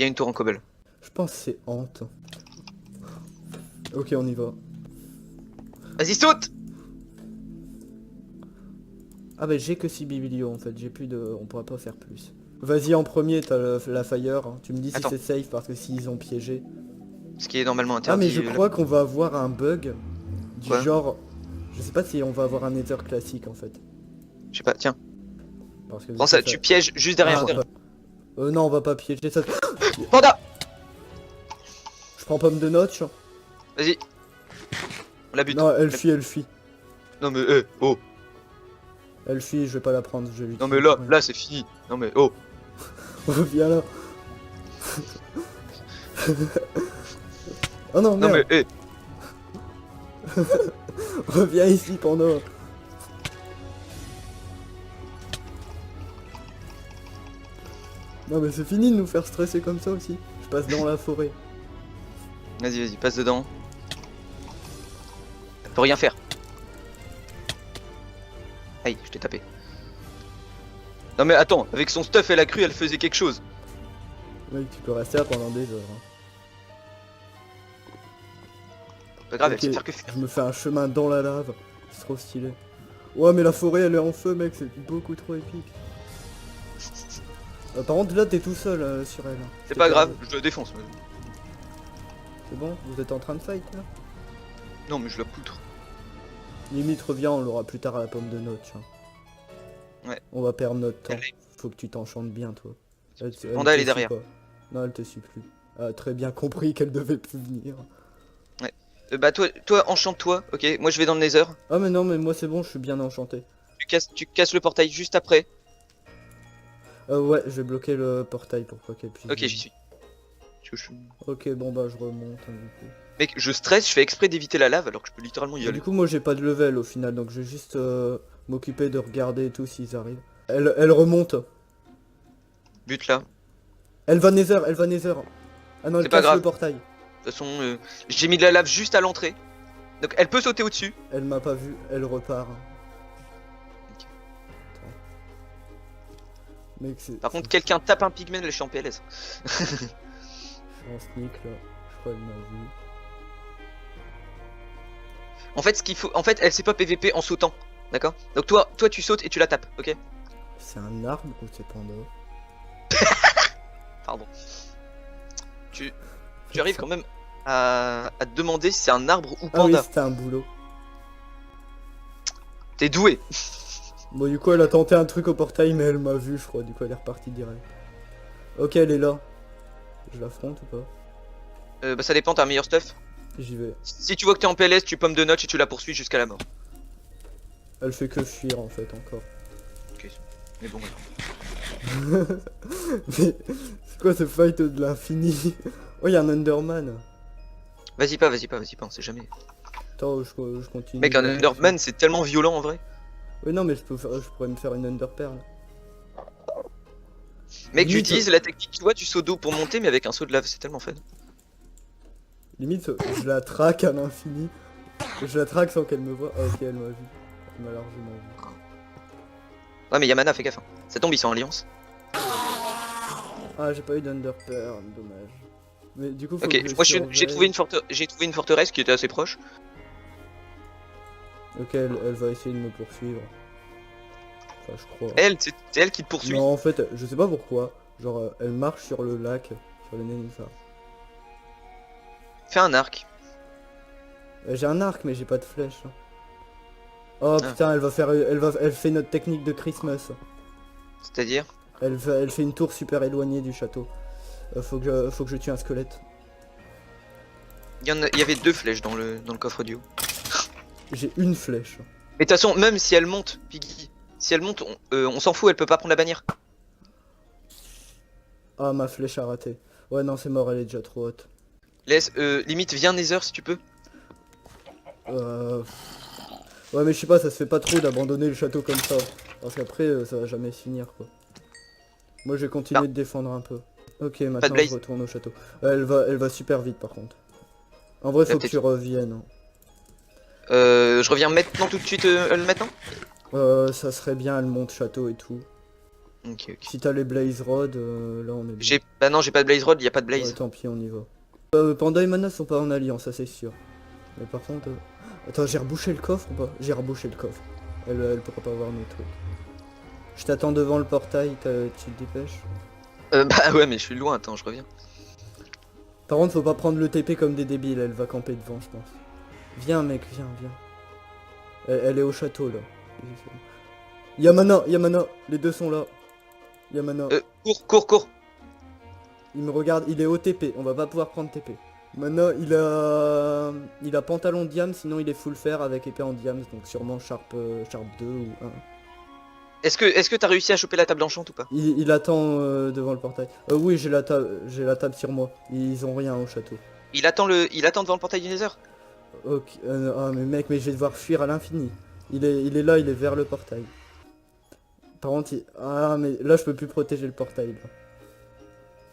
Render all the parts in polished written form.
y a une tour en cobble. Je pense que c'est Hante. Ok, on y va. Vas-y, saute! Ah bah j'ai que 6 biblios en fait, j'ai plus de... On pourra pas faire plus. Vas-y en premier, t'as la fire. Tu me dis si Attends. c'est safe parce que s'ils ont piégé. Ce qui est normalement Ah interdit. mais je crois qu'on va avoir un bug du Quoi? genre... Je sais pas si on va avoir un nether classique en fait. Je sais pas, tiens. Parce que Prends ça, tu pièges juste derrière. non, on va pas piéger ça. Panda! Je prends pomme de notch. Vas-y. On la bute. Non, elle fuit, elle fuit. Non mais, oh. Elle fuit, je vais pas la prendre. Je vais lui Non mais tirer. là c'est fini. Non mais, oh. Reviens là. Oh non, Non merde. mais, Reviens ici, Panda. Non mais c'est fini de nous faire stresser comme ça aussi. Je passe dans la forêt. Vas-y, passe dedans. Elle peut rien faire. Aïe, je t'ai tapé. Non mais attends, avec son stuff elle a cru elle faisait quelque chose. Mec, tu peux rester là pendant des heures. Hein. Pas grave, Ok, elle sait faire que faire. je me fais un chemin dans la lave. C'est trop stylé. Ouais mais la forêt elle est en feu mec, c'est beaucoup trop épique. Par contre là t'es tout seul sur elle. C'est pas grave, je la défonce. C'est bon, vous êtes en train de fight là? Non mais je la poutre. Limite reviens, on l'aura plus tard à la pomme de notch. Hein. Ouais. On va perdre notre temps. Elle est- Faut que tu t'enchantes bien toi. Panda, elle te est derrière. suit pas. Non elle te suit plus. Ah, très bien compris qu'elle devait plus venir. Bah toi enchante-toi, ok. Moi je vais dans le nether. Ah mais non mais moi c'est bon, je suis bien enchanté. Tu casses le portail juste après. Ouais, je vais bloquer le portail pour pas qu'elle puisse. Ok, j'y suis. Ok, bon bah je remonte. Hein, du coup. Mec, je stresse, je fais exprès d'éviter la lave alors que je peux littéralement y Et aller. du coup moi j'ai pas de level au final, donc je vais juste m'occuper de regarder et tout s'ils arrivent. Elle remonte. But là. Elle va nether, elle va nether. Ah non, elle C'est pas casse grave. le portail. De toute façon, j'ai mis de la lave juste à l'entrée. Donc elle peut sauter au-dessus. Elle m'a pas vu, elle repart. Ok. Attends. Mec, c'est... Par contre, quelqu'un tape un pigment, là je suis en PLS. Je suis en sneak là, je crois qu'elle m'a vu. En fait, ce qu'il faut. En fait, elle sait pas PVP en sautant. D'accord. Donc toi tu sautes et tu la tapes, ok. C'est un arbre ou c'est Panda? Pardon. Tu arrives quand même à te demander si c'est un arbre ou Ah oui, panda. c'était un boulot. T'es doué. Bon du coup elle a tenté un truc au portail mais elle m'a vu je crois, du coup elle est repartie direct. Ok elle est là. Je l'affronte ou pas? Bah ça dépend, t'as un meilleur stuff. J'y vais. Si tu vois que t'es en PLS, tu pomme de notch et tu la poursuis jusqu'à la mort. Elle fait que fuir en fait encore. Ok. Mais bon. Mais c'est quoi ce fight de l'infini? Oh y'a un Enderman. Vas-y pas, on sait jamais. Attends je continue. Mec, un Enderman c'est tellement violent en vrai. Oui non mais je pourrais me faire une Enderpearl. Mec, Limite, j'utilise la technique, tu vois, du saut d'eau pour monter, mais avec un saut de lave, c'est tellement fun. Limite je la traque à l'infini. Je la traque sans qu'elle me voie. Ah, ok elle m'a vu. Elle m'a largement vu. Ouais, mais Yamana, fais gaffe. Hein. Ça tombe, ils sont en alliance. Ah j'ai pas eu d'Enderpearl, dommage. Mais du coup faut Ok, que je moi surveille. j'ai trouvé une forteresse qui était assez proche. Ok elle va essayer de me poursuivre. Enfin je crois. C'est elle qui te poursuit. Non en fait je sais pas pourquoi. Genre elle marche sur le lac, sur le nénuphar. Fais un arc. J'ai un arc mais j'ai pas de flèche. Oh Ah. putain elle fait notre technique de Christmas. C'est-à-dire Elle fait une tour super éloignée du château. Faut que je tue un squelette. il y avait 2 flèches dans le coffre du haut. J'ai une flèche. Mais de toute façon, même si elle monte, Piggy, si elle monte, on s'en fout, elle peut pas prendre la bannière. Ah ma flèche a raté. Ouais non c'est mort, elle est déjà trop haute. Laisse, limite, viens Nether si tu peux. Ouais mais je sais pas, ça se fait pas trop d'abandonner le château comme ça. Parce qu'après ça va jamais se finir quoi. Moi je vais continuer de défendre un peu. Ok maintenant Blaze. je retourne au château. Elle va super vite par contre. En vrai faut que peut-être- tu reviennes. Hein. Je reviens maintenant tout de suite, maintenant. Ça serait bien, elle monte château et tout. Ok, ok. Si t'as les Blaze Rod, là on est bien. Bah non, j'ai pas de Blaze Rod, y a pas de Ouais, Blaze. tant pis, on y va. Panda et Mana sont pas en alliance, ça c'est sûr. Mais par contre... Attends, j'ai rebouché le coffre ou pas? J'ai rebouché le coffre. Elle pourra pas voir nos trucs. Je t'attends devant le portail, tu te dépêches. Bah ouais, mais je suis loin, attends, je reviens. Par contre, faut pas prendre le TP comme des débiles, elle va camper devant, je pense. Viens, mec, viens, viens. Elle est au château, là. Y'a Mana, les deux sont là. Yamana, Cours, cours, cours. il me regarde, il est au TP, on va pas pouvoir prendre TP. Mana, il a pantalon diam, sinon il est full fer avec épée en diams, donc sûrement Sharp 2 ou 1. Est-ce que t'as réussi à choper la table enchante ou pas? Il attend devant le portail. Oui, j'ai la table sur moi. Ils ont rien au château. Il attend devant le portail du Nether. Ok, ah mais mec, mais je vais devoir fuir à l'infini. Il est là, il est vers le portail. Par contre, ah mais là je peux plus protéger le portail là.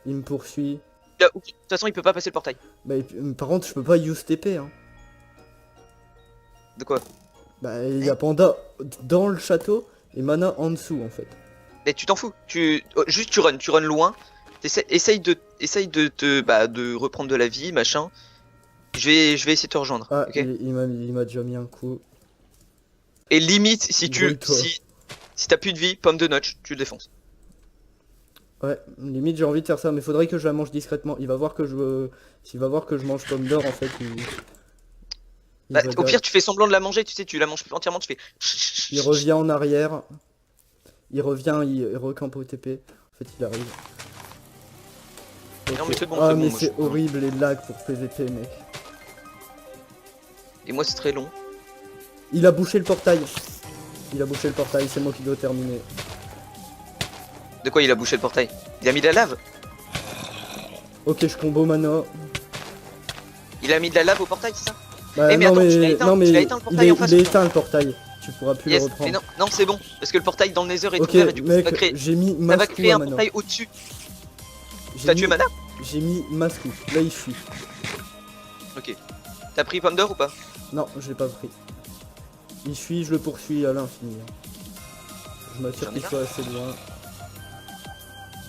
Il me poursuit. De toute façon, il peut pas passer le portail. Bah, par contre, je peux pas use TP hein. De quoi? Bah, il y a Panda dans le château et Mana en dessous en fait. Mais tu t'en fous. Juste tu run loin. Essaye de reprendre de la vie, machin. Je vais essayer de te rejoindre. Ah, Ok. il m'a déjà mis un coup. Et limite, si Grouille-toi. t'as plus de vie, pomme de notch, tu le défonces. Ouais, limite j'ai envie de faire ça, mais faudrait que je la mange discrètement. Il va voir que s'il va voir que je mange pomme d'or en fait, Bah, va au pire, tu fais semblant de la manger, tu sais, tu la manges entièrement, tu fais. il revient en arrière. Il revient, il recampe au TP. En fait, il arrive. Non, mais c'est bon, Ah, c'est bon, mais moi, c'est horrible les lags pour PVP, mec. Et moi, c'est très long. Il a bouché le portail. Il a bouché le portail, c'est moi qui dois terminer. De quoi il a bouché le portail? Il a mis de la lave? Ok, je combo Mana. Il a mis de la lave au portail, c'est ça? Bah, Eh, mais non, attends, mais, tu l'as éteint, non, mais tu l'as éteint le il portail est, en face il est ou pas? éteint le portail. Tu pourras plus Yes, le mais reprendre. non, c'est bon, parce que le portail dans le Nether est Ok, ouvert et du coup, mec, ça va créer, j'ai mis ça va Mascou créer à un Mana. portail au-dessus. J'ai T'as tué mis- Mana? J'ai mis Mascou. Là, il fuit. Ok. T'as pris pomme d'or ou pas? Non, je l'ai pas pris. Il fuit, je le poursuis à l'infini. Je m'assure J'en ai qu'il marre. soit assez loin.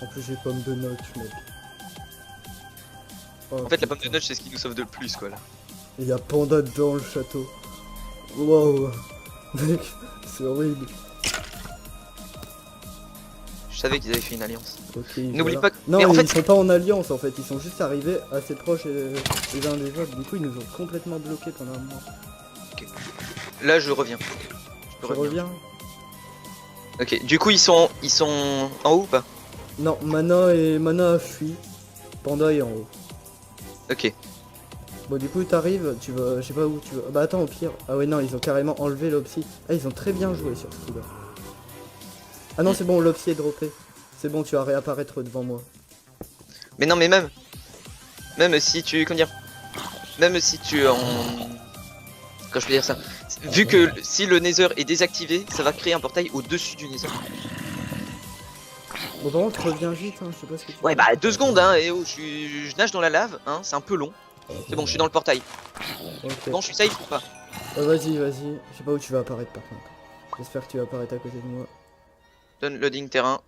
En plus, j'ai pomme de notch, mec. Oh, En fait, la pomme de putain. notch, c'est ce qui nous sauve de le plus, quoi, là. Il y a Panda dans le château. Wow. Mec, c'est horrible. Je savais qu'ils avaient fait une alliance. Ok, N'oublie voilà. pas que. Non, mais en ils fait, sont pas en alliance en fait, ils sont juste arrivés assez proches les uns des autres. Du coup, ils nous ont complètement bloqués pendant un moment. là, je reviens. Je peux Tu revenir. reviens? Ok, du coup, ils sont en haut ou pas? Non, Mana a fui. Panda est en haut. Ok. Bon, du coup, t'arrives, tu vas. Je sais pas où tu vas. Bah, attends, au pire. Ah, ouais, non, ils ont carrément enlevé l'Opsy. Ah, ils ont très bien joué sur ce coup-là. Ah, non, c'est bon, l'Opsy est droppé. C'est bon, tu vas réapparaître devant moi. Mais non, mais même si tu, comment dire, même si tu en, quand je peux dire ça, vu que si le Nether est désactivé, ça va créer un portail au-dessus du Nether. Bon, par contre, reviens vite, hein, je sais pas ce que tu Ouais, fais. bah 2 secondes, hein. Et oh, je nage dans la lave, hein. C'est un peu long. C'est bon, je suis dans le portail. Ok. Bon, je suis safe ou pas? Vas-y, vas-y. Je sais pas où tu vas apparaître par contre. J'espère que tu vas apparaître à côté de moi. Donne loading terrain.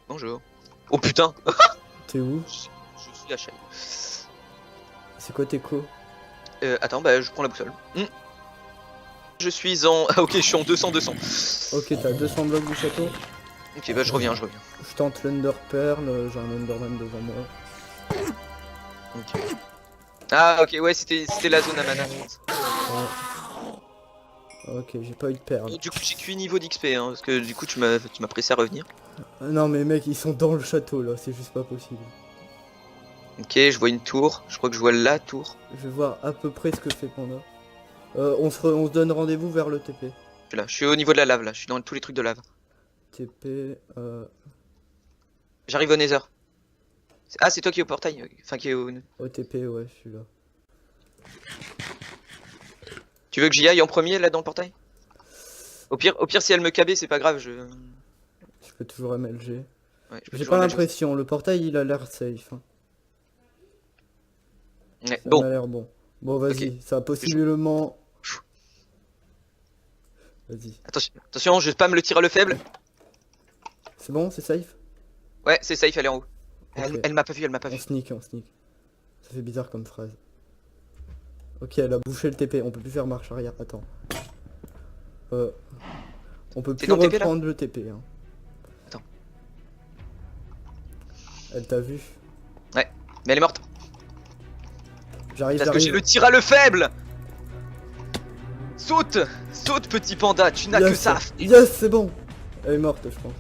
Bonjour. Oh putain, T'es où? je suis à Shai. C'est quoi tes co? Attends, bah je prends la boussole. Je suis en, ah ok, je suis en 200. Ok, t'as 200 blocs du château. Ok, bah je reviens. Je tente l'Under Pearl, j'ai un Underman devant moi. Ok. Ah ok, ouais, c'était la zone à mana. je pense. Ok, j'ai pas eu de perles. Du coup, j'ai qu'une niveau d'XP, hein, parce que du coup, tu m'as pressé à revenir. Ah, non mais mec, ils sont dans le château là, c'est juste pas possible. Ok, je vois une tour. Je crois que je vois la tour. Je vais voir à peu près ce que fait Panda. On se donne rendez-vous vers le TP. Je suis là. Je suis au niveau de la lave là. Je suis dans tous les trucs de lave. TP, J'arrive au Nether. Ah, c'est toi qui es au portail. Enfin, qui est au. OTP, ouais, je suis là. Tu veux que j'y aille en premier là dans le portail? Au pire, si elle me KB, c'est pas grave. Je peux toujours MLG. Ouais, je peux J'ai toujours pas mettre- l'impression, le portail il a l'air safe. Hein. Ouais, Ça bon, m'a l'air bon. Bon, vas-y, Ok. ça a possiblement. Vas-y. attention, je spam le tir à le faible. C'est bon, c'est safe? Ouais, c'est safe, elle est en haut. Ok. Elle m'a pas vu, elle m'a pas On vu. sneak, on sneak. Ça fait bizarre comme phrase. Ok, elle a bouché le TP, on peut plus faire marche arrière, attends. On peut plus dans le TP, là reprendre le TP. Hein. Attends. Elle t'a vu. Ouais, mais elle est morte. J'arrive, Parce que j'ai le tir à le faible. Saute, saute petit panda, tu n'as que ça. Yes, c'est bon. Elle est morte, je pense.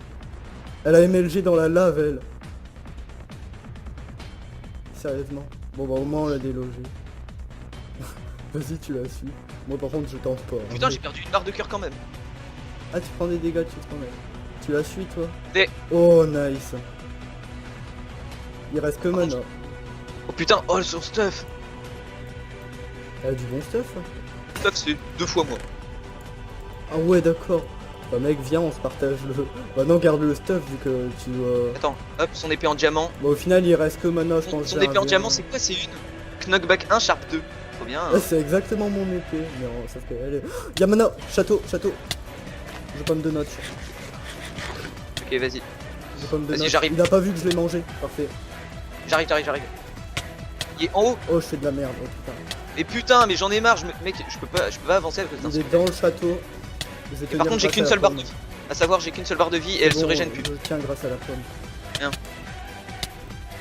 Elle a MLG dans la lave, elle. Sérieusement. Bon, bah au moins on l'a délogé. Vas-y, tu la suis. Moi par contre, je tente pas. Hein. Putain, j'ai perdu une barre de cœur quand même. Ah, tu prends des dégâts, tu te prends. Tu la suis, toi? Des- Oh, nice. Il reste que Par Mana. Oh putain, oh son stuff. Elle a du bon stuff. Hein. Stuff c'est 2 fois moi. Ah ouais, d'accord. Bah mec, viens, on se partage le... Bah non, garde le stuff vu que tu dois... Attends, hop, son épée en diamant. Bah au final, il reste que Mana, je pense. Son épée en diamant c'est quoi? C'est une Knockback 1 Sharp 2. Trop bien. Hein. Ah, c'est exactement mon épée. Mais sauf qu'elle est... Y'a Mana, château. Je pomme de notes. Ok, vas-y. Je pomme de Vas-y, notes. j'arrive. Il a pas vu que je l'ai mangé. Parfait. J'arrive. Il est en haut. Oh, je fais de la merde. Oh putain. Et putain, mais j'en ai marre, mec, je peux pas avancer à cause d'un Il est squelette. dans le château. Je vais Et tenir par contre, j'ai grâce qu'une à la seule barre pomme. de vie. À savoir, j'ai qu'une seule barre de vie et elle se Bon, régène plus. Je tiens grâce à la pomme.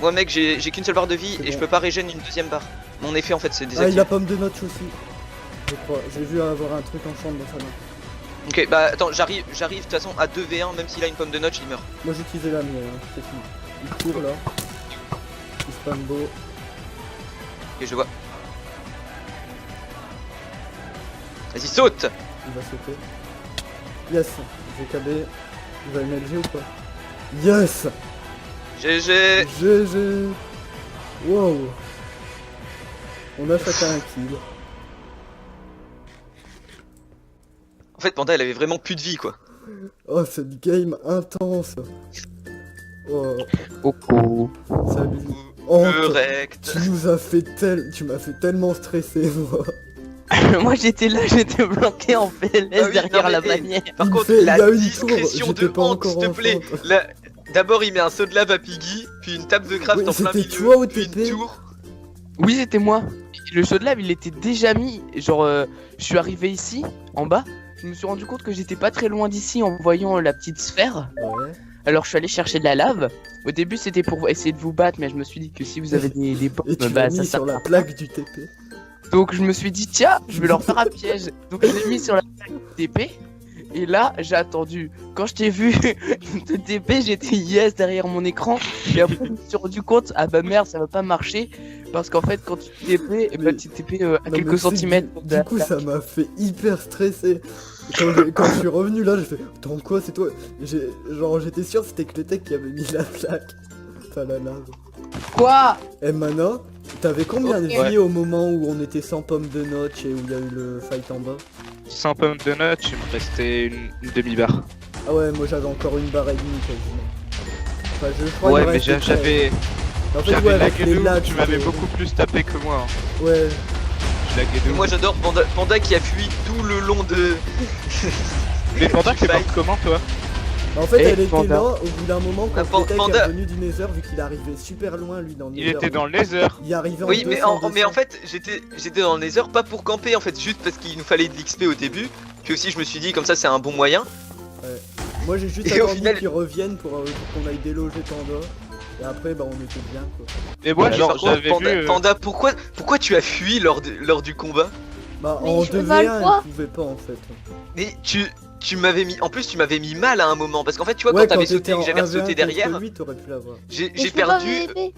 Moi, mec, j'ai qu'une seule barre de vie C'est et je bon. peux pas régène une deuxième barre. Mon effet, en fait, c'est Ah, il désactivé. a pomme de notes aussi. Je crois. J'ai vu avoir un truc en chambre dans sa main. Ok, bah attends, j'arrive de toute façon à 2v1, même s'il a une pomme de notch, il meurt. Moi, j'ai utilisé la mienne. Hein. C'est fini. Il court là. Il spam beau. Et je vois. Vas-y, saute. Il va sauter. Yes. J'ai KB. Il va MLG ou pas? Yes. GG. GG. Wow. On a chacun un kill. En fait, Panda, elle avait vraiment plus de vie, quoi. Oh, cette game intense. Oh, Coucou. salut. Oh, Correct. tu m'as fait tellement stresser, moi. Moi j'étais là, j'étais bloqué en PLS Ah oui, derrière non, la mais, bannière. Par Il contre, fait- il la a une discrétion tour, de j'étais pas honte, encore s'il te plaît. enceinte. D'abord, il met un saut de lave à Piggy, puis une table de craft Oui, en plein c'était milieu, toi au puis TP? une tour. Oui, c'était moi. Le saut de lave, il était déjà mis. Genre, je suis arrivé ici, en bas. Je me suis rendu compte que j'étais pas très loin d'ici en voyant la petite sphère. Ouais. Alors, je suis allé chercher de la lave. Au début, c'était pour essayer de vous battre, mais je me suis dit que si vous avez des bombes, Et tu bah l'as ça mis sert sur la à plaque du TP. Donc je me suis dit tiens, je vais leur faire un piège. Donc je l'ai mis sur la plaque TP. Et là, j'ai attendu. Quand je t'ai vu te TP, j'étais yes derrière mon écran. Et après, je me suis rendu compte, ah bah merde, ça va pas marcher. Parce qu'en fait, quand tu TP, et bah, tu TP à Non, mais quelques c'est- centimètres. Du coup, ça m'a fait hyper stresser. Quand je suis revenu là, j'ai fait attends, quoi, c'est toi? Genre, j'étais sûr que c'était Kletek qui avait mis la plaque. Enfin, la lave. Quoi? Et Mana, t'avais combien de Ok. vie au moment où on était sans pomme de notch et où il y a eu le fight en bas? Sans pomme de notch, il me restait une demi-barre. Ah ouais, moi j'avais encore une barre et demie quasiment. Enfin, je crois Ouais, qu'il me mais restait j'avais En fait, ouais, j'avais avec les lagué lags, tu m'avais c'était- beaucoup plus tapé que moi. Hein. Ouais, Je laguais de Et ouf. moi, j'adore Panda qui a fui tout le long de. Mais pendant que t'es Fight. parti comment toi? bah, en fait, Et elle était Panda. là au bout d'un moment Ah, quand Kletek est Panda. revenu du Nether vu qu'il arrivait super loin lui dans le Il Nether. était dans le laser. Il arrivait en Oui, mais 200, mais en fait, j'étais dans le Nether pas pour camper, en fait, juste parce qu'il nous fallait de l'XP au début. Puis aussi, je me suis dit, comme ça, c'est un bon moyen. Moi j'ai juste Et au attendu final- qu'ils reviennent pour qu'on aille déloger Panda. Et après, bah on était bien quoi. Mais moi, Mais genre, par contre, j'avais Panda, vu. Panda, pourquoi tu as fui lors du combat? Bah Mais en je vole 2v1, quoi elle pouvait pas en fait. Mais tu m'avais mis. En plus, tu m'avais mis mal à un moment. Parce qu'en fait, tu vois, Ouais, quand t'avais t'étais sauté et en que j'avais 1v1 sauté derrière, contre lui, t'aurais pu l'avoir. j'ai Mais je peux perdu. pas PVP.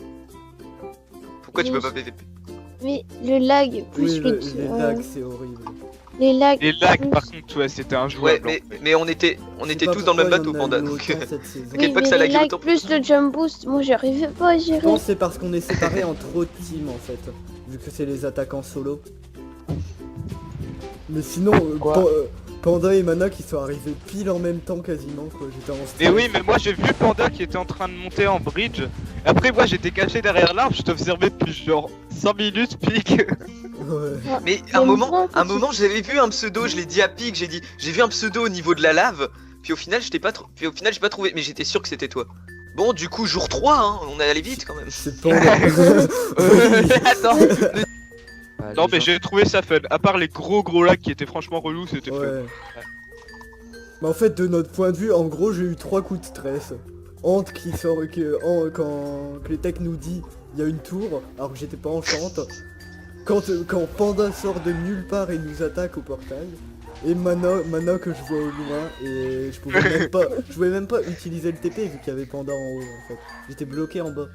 Pourquoi tu peux Mais pas PVP? Mais le lag, plus Oui, le. les lags c'est horrible. les lags. Les lags, plus- par contre, ouais, c'était un Ouais, jouable. mais on était Je sais pas tous dans le même pourquoi il y bateau, en a Panda. eu Donc, autant cette saison. T'inquiète Oui, pas que mais ça les lague lags autant. plus le jump boost, moi j'arrivais pas à Je gérer. pense que c'est parce qu'on est séparés en trop de teams en fait, vu que c'est les attaquants solo. Mais sinon, Quoi Panda et Mana qui sont arrivés pile en même temps quasiment quoi, j'étais en stress. Mais oui, mais moi j'ai vu Panda qui était en train de monter en bridge. Après, moi j'étais caché derrière l'arbre, je t'observais depuis genre 5 minutes, pique. Ouais. Mais Mais un bon, moment, petit- j'avais vu un pseudo, je l'ai dit à Pig, j'ai vu un pseudo au niveau de la lave. puis au final j'ai pas trouvé, mais j'étais sûr que c'était toi. Bon, du coup, jour 3, hein, on est allé vite quand même. C'est Panda. Attends. Non, mais j'ai trouvé ça fun. À part les gros lags qui étaient franchement relous, c'était fun. Ouais. Mais en fait, de notre point de vue, en gros, j'ai eu 3 coups de stress. Hante qui sort quand les techs nous dit il y a une tour, alors que j'étais pas en chante. Quand Panda sort de nulle part et nous attaque au portail. Et Mana que je vois au loin et je pouvais même pas utiliser le TP vu qu'il y avait Panda en haut en fait. J'étais bloqué en bas.